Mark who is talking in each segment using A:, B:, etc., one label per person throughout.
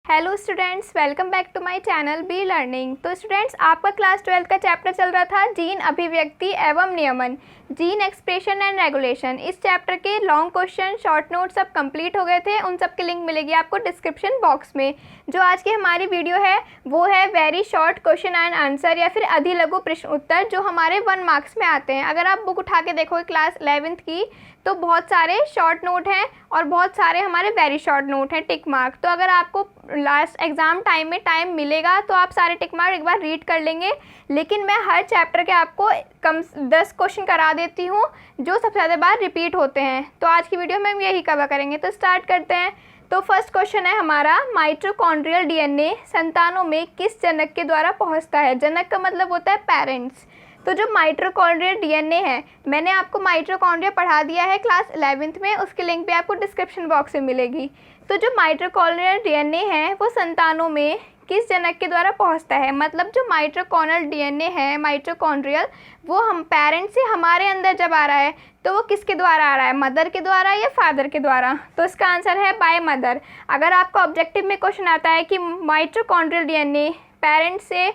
A: Hello students, welcome back to my channel be learning. तो students, आपका class 12 का chapter चल रहा था जीन अभिव्यक्ति एवं नियमन, जीन एक्सप्रेशन एंड रेगुलेशन। इस चैप्टर के लॉन्ग क्वेश्चन, शॉर्ट नोट सब कंप्लीट हो गए थे। उन सब की लिंक मिलेगी आपको डिस्क्रिप्शन बॉक्स में। जो आज की हमारी वीडियो है वो है very short question and answer या फिर अधिलघु प्रश्न उत्तर, जो हमारे 1 मार्क्स में आते हैं। अगर आप बुक उठा के देखोगे क्लास 11th की तो बहुत सारे शॉर्ट नोट हैं और बहुत सारे हमारे वेरी शॉर्ट नोट हैं, टिक मार्क। तो अगर आपको लास्ट एग्ज़ाम टाइम में टाइम मिलेगा तो आप सारे टिक मार्क एक बार रीड कर लेंगे। लेकिन मैं हर चैप्टर के आपको कम 10 क्वेश्चन करा देती हूँ जो सबसे ज़्यादा बार रिपीट होते हैं। तो आज की वीडियो में हम यही कवर करेंगे। तो स्टार्ट करते हैं। तो फर्स्ट क्वेश्चन है हमारा, माइटोकॉन्ड्रियल डीएनए संतानों में किस जनक के द्वारा पहुँचता है? जनक का मतलब होता है पेरेंट्स। तो जो माइटोकॉन्ड्रियल डीएनए है, मैंने आपको माइटोकॉन्ड्रिया पढ़ा दिया है क्लास 11th में, उसकी लिंक भी आपको डिस्क्रिप्शन बॉक्स में मिलेगी। तो जो माइटोकॉन्ड्रियल डीएनए है वो संतानों में किस जनक के द्वारा पहुंचता है? मतलब जो माइटोकॉन्ड्रियल डीएनए है, माइटोकॉन्ड्रियल, वो हम पेरेंट्स से हमारे अंदर जब आ रहा है तो वो किसके द्वारा आ रहा है? मदर के द्वारा या फादर के द्वारा? तो इसका आंसर है बाय मदर। अगर आपको ऑब्जेक्टिव में क्वेश्चन आता है कि माइटोकॉन्ड्रियल डीएनए पेरेंट्स से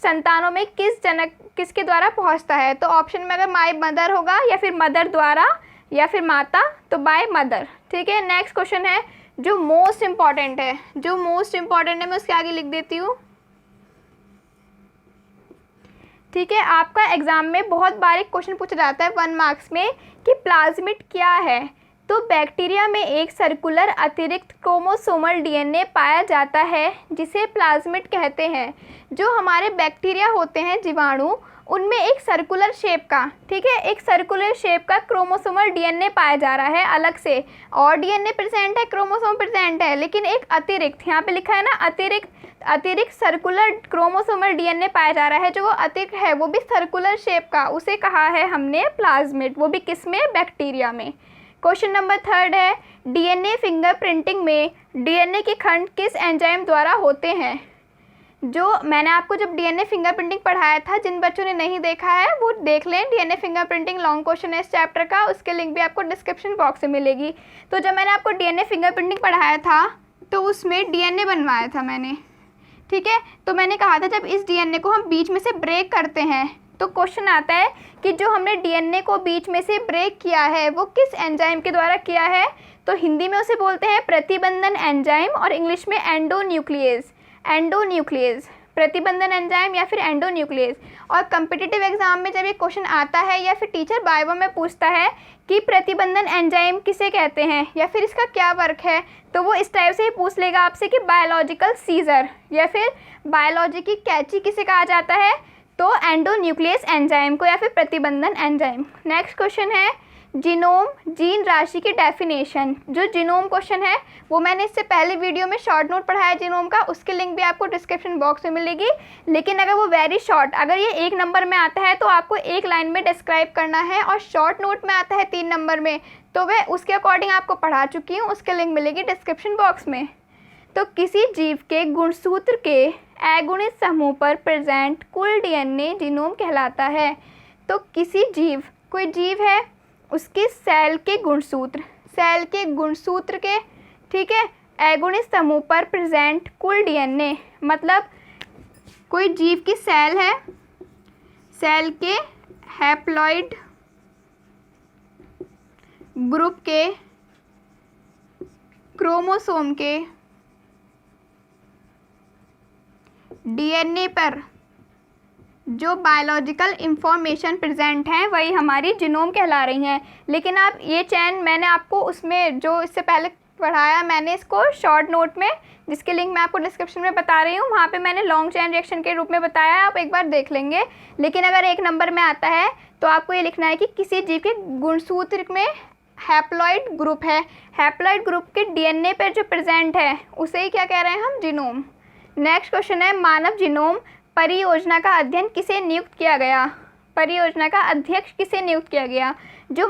A: संतानों में किसके द्वारा पहुंचता है, तो ऑप्शन में अगर माय मदर होगा या फिर मदर द्वारा या फिर माता, तो बाय मदर। ठीक है। नेक्स्ट क्वेश्चन है जो मोस्ट इम्पॉर्टेंट है, मैं उसके आगे लिख देती हूँ। ठीक है। आपका एग्जाम में बहुत बार एक क्वेश्चन पूछा जाता है 1 मार्क्स में कि प्लाज्मिड क्या है? तो बैक्टीरिया में एक सर्कुलर अतिरिक्त क्रोमोसोमल डीएनए पाया जाता है जिसे प्लाज्मिड कहते हैं। जो हमारे बैक्टीरिया होते हैं, जीवाणु, उनमें एक सर्कुलर शेप का, ठीक है, एक सर्कुलर शेप का क्रोमोसोमल डीएनए पाया जा रहा है अलग से। और डीएनए प्रेजेंट है, क्रोमोसोम प्रेजेंट है, लेकिन एक अतिरिक्त, यहाँ पे लिखा है ना अतिरिक्त सर्कुलर क्रोमोसोमल डीएनए पाया जा रहा है। जो वो अतिरिक्त है वो भी सर्कुलर शेप का, उसे कहा है हमने प्लाज्मिड। वो भी किस में? बैक्टीरिया में। क्वेश्चन नंबर 3 है, डीएनए फिंगरप्रिंटिंग में डीएनए के खंड किस एंजाइम द्वारा होते हैं? जो मैंने आपको जब डीएनए फिंगरप्रिंटिंग पढ़ाया था, जिन बच्चों ने नहीं देखा है वो देख लें। डीएनए फिंगरप्रिंटिंग लॉन्ग क्वेश्चन है इस चैप्टर का, उसके लिंक भी आपको डिस्क्रिप्शन बॉक्स में मिलेगी। तो जब मैंने आपको डीएनए फिंगरप्रिंटिंग पढ़ाया था तो उसमें डीएनए बनवाया था मैंने, ठीक है। तो मैंने कहा था जब इस डीएनए को हम बीच में से ब्रेक करते हैं तो क्वेश्चन आता है कि जो हमने डीएनए को बीच में से ब्रेक किया है वो किस एंजाइम के द्वारा किया है? तो हिंदी में उसे बोलते हैं प्रतिबंधन एंजाइम और इंग्लिश में एंडोन्यूक्लियेज। प्रतिबंधन एंजाइम या फिर एंडोन्यूक्लियेज। और कम्पिटिटिव एग्जाम में जब ये क्वेश्चन आता है या फिर टीचर बायो में पूछता है कि प्रतिबंधन एंजाइम किसे कहते हैं या फिर इसका क्या वर्क है, तो वो इस टाइप से ही पूछ लेगा आपसे कि बायोलॉजिकल सीजर या फिर बायोलॉजी की कैची किसे कहा जाता है? तो एंडोन्यूक्लियस एंजाइम को या फिर प्रतिबंधन एंजाइम। नेक्स्ट क्वेश्चन है जीनोम, जीन राशि की डेफिनेशन। जो जीनोम क्वेश्चन है वो मैंने इससे पहले वीडियो में शॉर्ट नोट पढ़ाया जीनोम का, उसकी लिंक भी आपको डिस्क्रिप्शन बॉक्स में मिलेगी। लेकिन अगर वो वेरी शॉर्ट, अगर ये 1 नंबर में आता है तो आपको 1 लाइन में डिस्क्राइब करना है, और शॉर्ट नोट में आता है 3 नंबर में तो वह उसके अकॉर्डिंग आपको पढ़ा चुकी हूँ, उसके लिंक मिलेगी डिस्क्रिप्शन बॉक्स में। तो किसी जीव के गुणसूत्र के अगुणित समूह पर प्रेजेंट कुल डीएनए जीनोम कहलाता है। तो किसी जीव, कोई जीव है, उसके सेल के गुणसूत्र के, ठीक है, अगुणित समूह पर प्रेजेंट कुल डीएनए, मतलब कोई जीव की सेल है, सेल के हैप्लॉइड ग्रुप के क्रोमोसोम के डीएनए पर जो बायोलॉजिकल इंफॉर्मेशन प्रेजेंट हैं वही हमारी जीनोम कहला रही हैं। लेकिन आप ये चैन, मैंने आपको उसमें जो इससे पहले पढ़ाया, मैंने इसको शॉर्ट नोट में, जिसके लिंक मैं आपको डिस्क्रिप्शन में बता रही हूँ, वहाँ पे मैंने लॉन्ग चैन रिएक्शन के रूप में बताया है, आप एक बार देख लेंगे। लेकिन अगर 1 नंबर में आता है तो आपको ये लिखना है कि किसी जीव के गुणसूत्र में हैप्लॉइड ग्रुप है, हैप्लॉइड ग्रुप के डीएनए पर जो प्रेजेंट है उसे ही क्या कह रहे हैं हम? जीनोम। नेक्स्ट क्वेश्चन है मानव जीनोम परियोजना का अध्ययन किसे नियुक्त किया गया? परियोजना का अध्यक्ष किसे नियुक्त किया गया? जो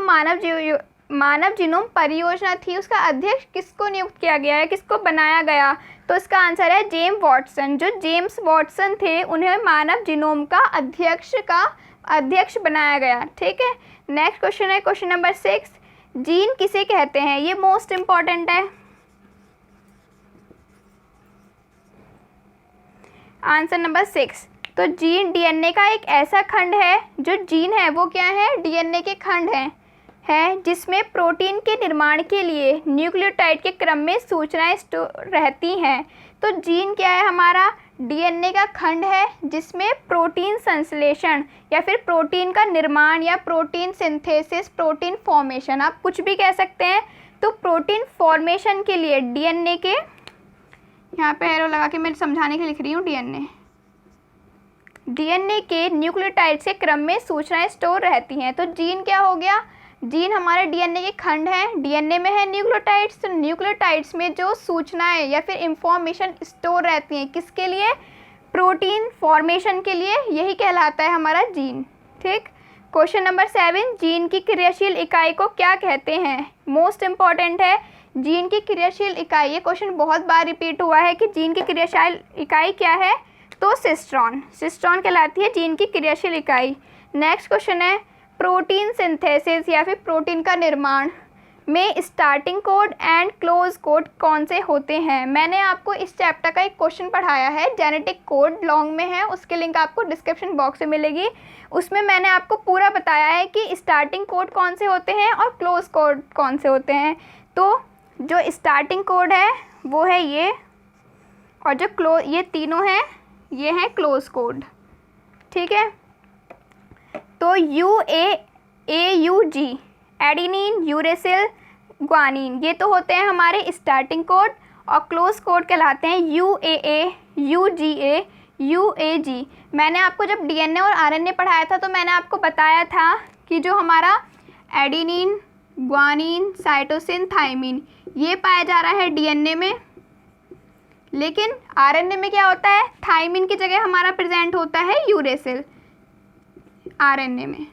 A: मानव जीनोम परियोजना थी उसका अध्यक्ष किसको नियुक्त किया गया है, किसको बनाया गया? तो इसका आंसर है जेम्स वॉटसन। जो जेम्स वॉटसन थे उन्हें मानव जीनोम का अध्यक्ष बनाया गया। ठीक है। नेक्स्ट क्वेश्चन है क्वेश्चन नंबर 6, जीन किसे कहते हैं? ये मोस्ट इम्पॉर्टेंट है। Answer number 6। तो जीन डीएनए का एक ऐसा खंड है, जो जीन है वो क्या है, डीएनए के खंड है जिसमें प्रोटीन के निर्माण के लिए न्यूक्लियोटाइड के क्रम में सूचनाएं स्टोर रहती हैं। तो जीन क्या है हमारा, डीएनए का खंड है जिसमें प्रोटीन संश्लेषण या फिर प्रोटीन का निर्माण या प्रोटीन सिंथेसिस, प्रोटीन फॉर्मेशन, आप कुछ भी कह सकते हैं। तो प्रोटीन फॉर्मेशन के लिए डीएनए के, यहाँ पे एरो लगा के मैं समझाने के लिए लिख रही हूँ, डीएनए के न्यूक्लियोटाइड्स के क्रम में सूचनाएं स्टोर रहती हैं। तो जीन क्या हो गया, जीन हमारे डीएनए के खंड हैं, डीएनए में है न्यूक्लियोटाइड्स। तो न्यूक्लियोटाइड्स में जो सूचनाएं या फिर इंफॉर्मेशन स्टोर रहती हैं, किसके लिए, प्रोटीन फॉर्मेशन के लिए, यही कहलाता है हमारा जीन। ठीक। क्वेश्चन नंबर 7, जीन की क्रियाशील इकाई को क्या कहते हैं। मोस्ट इम्पॉर्टेंट है, जीन की क्रियाशील इकाई, ये क्वेश्चन बहुत बार रिपीट हुआ है कि जीन की क्रियाशील इकाई क्या है, तो सिस्ट्रॉन, सिस्ट्रॉन कहलाती है जीन की क्रियाशील इकाई। नेक्स्ट क्वेश्चन है, प्रोटीन सिंथेसिस या फिर प्रोटीन का निर्माण में starting code and close code कौन से होते हैं। मैंने आपको इस चैप्टर का एक क्वेश्चन पढ़ाया है, जेनेटिक कोड लॉन्ग में है, उसके लिंक आपको डिस्क्रिप्शन बॉक्स में मिलेगी। उसमें मैंने आपको पूरा बताया है कि स्टार्टिंग कोड कौन से होते हैं और क्लोज कोड कौन से होते हैं। तो जो स्टार्टिंग कोड है वो है ये, और जो ये तीनों हैं ये हैं क्लोज कोड। ठीक है। तो AUG, एडिनिन, यूरेसिल, ग्वानिन, ये तो होते हैं हमारे स्टार्टिंग कोड, और क्लोज कोड कहलाते हैं UAA, UGA, UAG। मैंने आपको जब डीएनए और आरएनए पढ़ाया था तो मैंने आपको बताया था कि जो हमारा एडिनिन, ग्वानिन, साइटोसिन, थाइमिन, ये पाया जा रहा है डीएनए में, लेकिन आरएनए में क्या होता है, थाइमिन की जगह हमारा प्रेजेंट होता है यूरेसिल आरएनए में।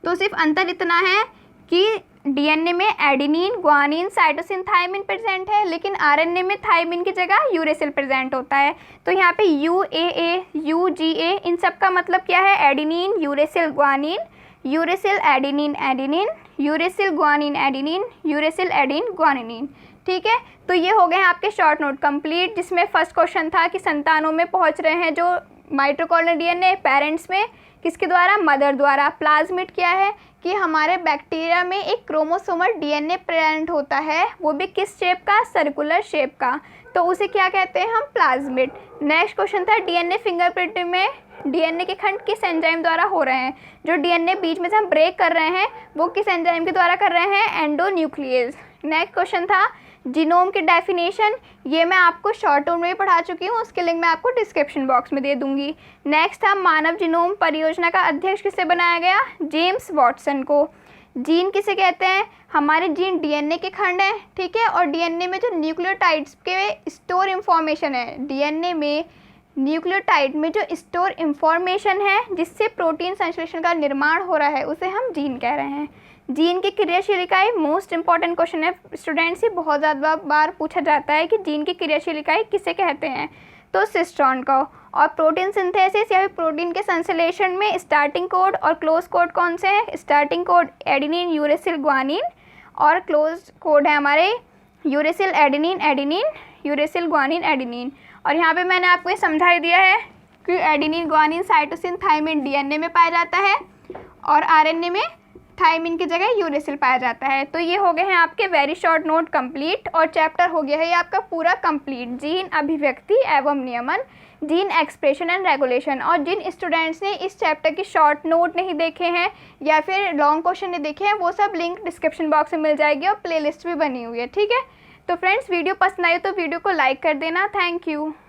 A: तो सिर्फ अंतर इतना है कि डीएनए में adenine, guanine, cytosine, thymine present है, लेकिन आरएनए में थाइमिन की जगह यूरेसिल प्रेजेंट होता है। तो यहाँ पे UAA, UGA, इन सब का मतलब क्या है, adenine, uracil, guanine, uracil, adenine, adenine, uracil, guanine, adenine, uracil, Adin, guanine. ठीक है। तो ये हो गए आपके शॉर्ट नोट कंप्लीट, जिसमें फर्स्ट क्वेश्चन था कि संतानों में पहुंच रहे हैं जो माइटोकॉन्ड्रियल डीएनए, पेरेंट्स में किसके द्वारा, मदर द्वारा। प्लाज्मिड क्या है कि हमारे बैक्टीरिया में एक क्रोमोसोमल डीएनए प्रेजेंट होता है, वो भी किस शेप का, सर्कुलर शेप का, तो उसे क्या कहते हैं हम, प्लाज्मिड। नेक्स्ट क्वेश्चन था डीएनए फिंगरप्रिंट में डीएनए के खंड किस एंजाइम द्वारा हो रहे हैं। जो डीएनए बीच में से हम ब्रेक कर रहे हैं वो किस एंजाइम के द्वारा कर रहे हैं, एंडोन्यूक्लियस। नेक्स्ट क्वेश्चन था जीनोम की डेफिनेशन, ये मैं आपको शॉर्ट टर्म में पढ़ा चुकी हूँ, उसके लिंक मैं आपको डिस्क्रिप्शन बॉक्स में दे दूँगी। नेक्स्ट था मानव जीनोम परियोजना का अध्यक्ष किसे बनाया गया, जेम्स वॉटसन को। जीन किसे कहते हैं, हमारे जीन डीएनए के खंड हैं। ठीक है। और डीएनए में जो न्यूक्लियोटाइड्स के स्टोर इन्फॉर्मेशन है, डीएनए में न्यूक्लियोटाइड में जो स्टोर इन्फॉर्मेशन है जिससे प्रोटीन संश्लेषण का निर्माण हो रहा है, उसे हम जीन कह रहे हैं। जीन की क्रियाशील इकाई मोस्ट इंपॉर्टेंट क्वेश्चन है स्टूडेंट्स, ये बहुत ज़्यादा बार पूछा जाता है कि जीन की क्रियाशील इकाई किसे कहते हैं, तो सिस्ट्रॉन को। और प्रोटीन सिंथेसिस या फिर प्रोटीन के संश्लेषण में स्टार्टिंग कोड और क्लोज कोड कौन से हैं, starting code adenine, uracil, guanine, और क्लोज कोड है हमारे uracil, adenine, adenine, uracil, guanine, adenine. और यहाँ पे मैंने आपको ये समझा ही दिया है कि adenine, guanine, cytosine, thymine DNA में पाया जाता है और आरएनए में थाइमिन की जगह यूरेसिल पाया जाता है। तो ये हो गए हैं आपके वेरी शॉर्ट नोट कंप्लीट, और चैप्टर हो गया है ये आपका पूरा कंप्लीट, जीन अभिव्यक्ति एवं नियमन, जीन एक्सप्रेशन एंड रेगुलेशन। और जिन स्टूडेंट्स ने इस चैप्टर की शॉर्ट नोट नहीं देखे हैं या फिर लॉन्ग क्वेश्चन नहीं देखे हैं, वो सब लिंक डिस्क्रिप्शन बॉक्स में मिल जाएगी और प्लेलिस्ट भी बनी हुई है। ठीक है। तो फ्रेंड्स, वीडियो पसंद आई तो वीडियो को लाइक कर देना। Thank you.